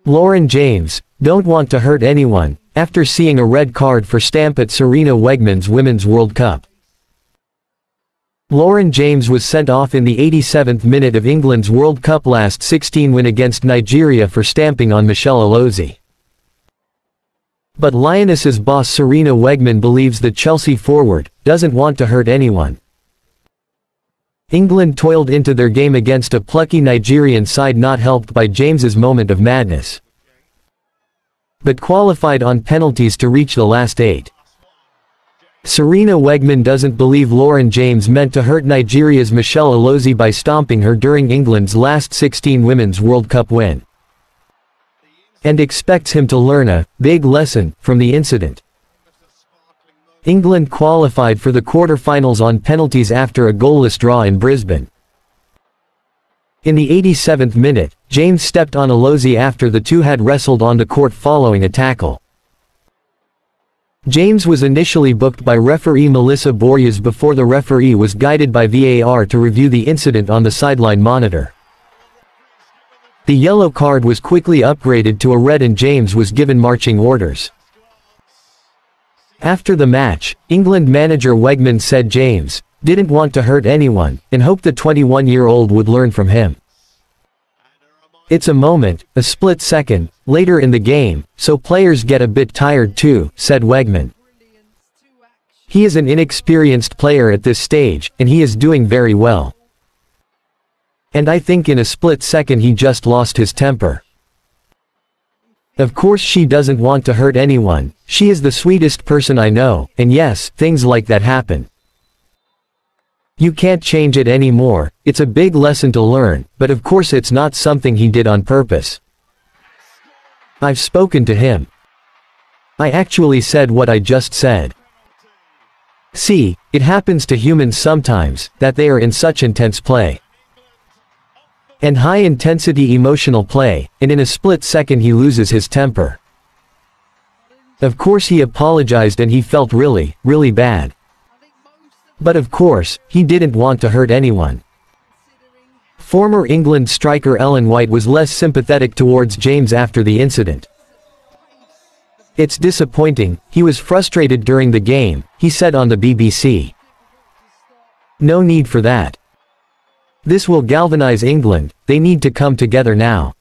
Lauren James, don't want to hurt anyone, after seeing a red card for stamp at Sarina Wiegman's Women's World Cup. Lauren James was sent off in the 87th minute of England's World Cup last 16 win against Nigeria for stamping on Michelle Alozie. But Lionesses boss Sarina Wiegman believes the Chelsea forward doesn't want to hurt anyone. England toiled into their game against a plucky Nigerian side, not helped by James's moment of madness, but qualified on penalties to reach the last 8. Sarina Wiegman doesn't believe Lauren James meant to hurt Nigeria's Michelle Alozie by stomping her during England's last 16 Women's World Cup win, and expects him to learn a big lesson from the incident. England qualified for the quarter-finals on penalties after a goalless draw in Brisbane. In the 87th minute, James stepped on Alozie after the two had wrestled on the court following a tackle. James was initially booked by referee Melissa Boryas before the referee was guided by VAR to review the incident on the sideline monitor. The yellow card was quickly upgraded to a red and James was given marching orders. After the match, England manager Wiegman said James didn't want to hurt anyone and hoped the 21-year-old would learn from him. It's a moment, a split second, later in the game, so players get a bit tired too, said Wiegman. He is an inexperienced player at this stage, and he is doing very well. And I think in a split second he just lost his temper. Of course she doesn't want to hurt anyone, she is the sweetest person I know, and yes, things like that happen. You can't change it anymore, it's a big lesson to learn, but of course it's not something he did on purpose. I've spoken to him. I actually said what I just said. See, it happens to humans sometimes, that they are in such intense play. And high-intensity emotional play, and in a split second he loses his temper. Of course he apologized and he felt really, really bad. But of course, he didn't want to hurt anyone. Former England striker Ellen White was less sympathetic towards James after the incident. It's disappointing, he was frustrated during the game, he said on the BBC. No need for that. This will galvanize England, they need to come together now.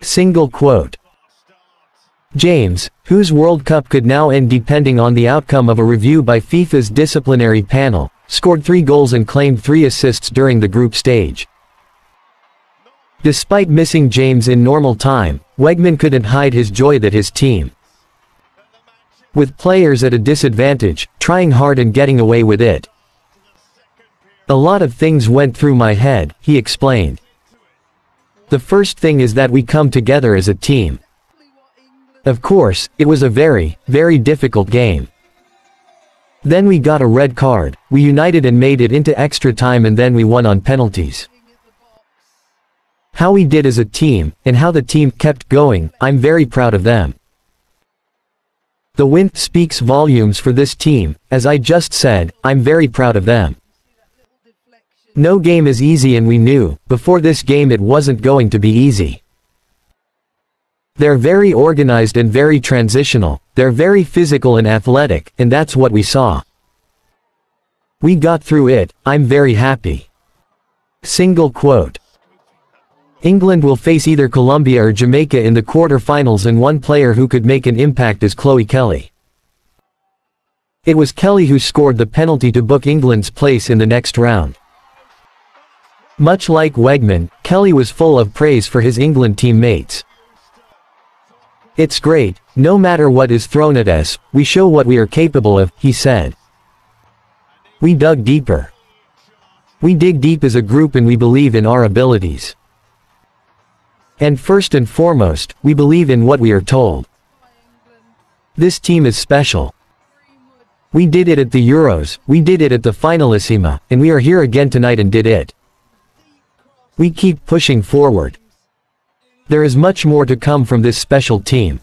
Single quote. James, whose World Cup could now end depending on the outcome of a review by FIFA's disciplinary panel, scored 3 goals and claimed 3 assists during the group stage. Despite missing James in normal time, Wiegman couldn't hide his joy that his team, with players at a disadvantage, trying hard and getting away with it. A lot of things went through my head, he explained. The first thing is that we come together as a team. Of course, it was a very, very difficult game. Then we got a red card, we united and made it into extra time and then we won on penalties. How we did as a team, and how the team kept going, I'm very proud of them. The win speaks volumes for this team, as I just said, I'm very proud of them. No game is easy and we knew, before this game it wasn't going to be easy. They're very organized and very transitional, they're very physical and athletic, and that's what we saw. We got through it, I'm very happy. Single quote. England will face either Colombia or Jamaica in the quarter-finals and one player who could make an impact is Chloe Kelly. It was Kelly who scored the penalty to book England's place in the next round. Much like Wiegman, Kelly was full of praise for his England teammates. It's great, no matter what is thrown at us, we show what we are capable of, he said. We dug deeper. We dig deep as a group and we believe in our abilities. And first and foremost, we believe in what we are told. This team is special. We did it at the Euros, we did it at the Finalissima, and we are here again tonight and did it. We keep pushing forward. There is much more to come from this special team.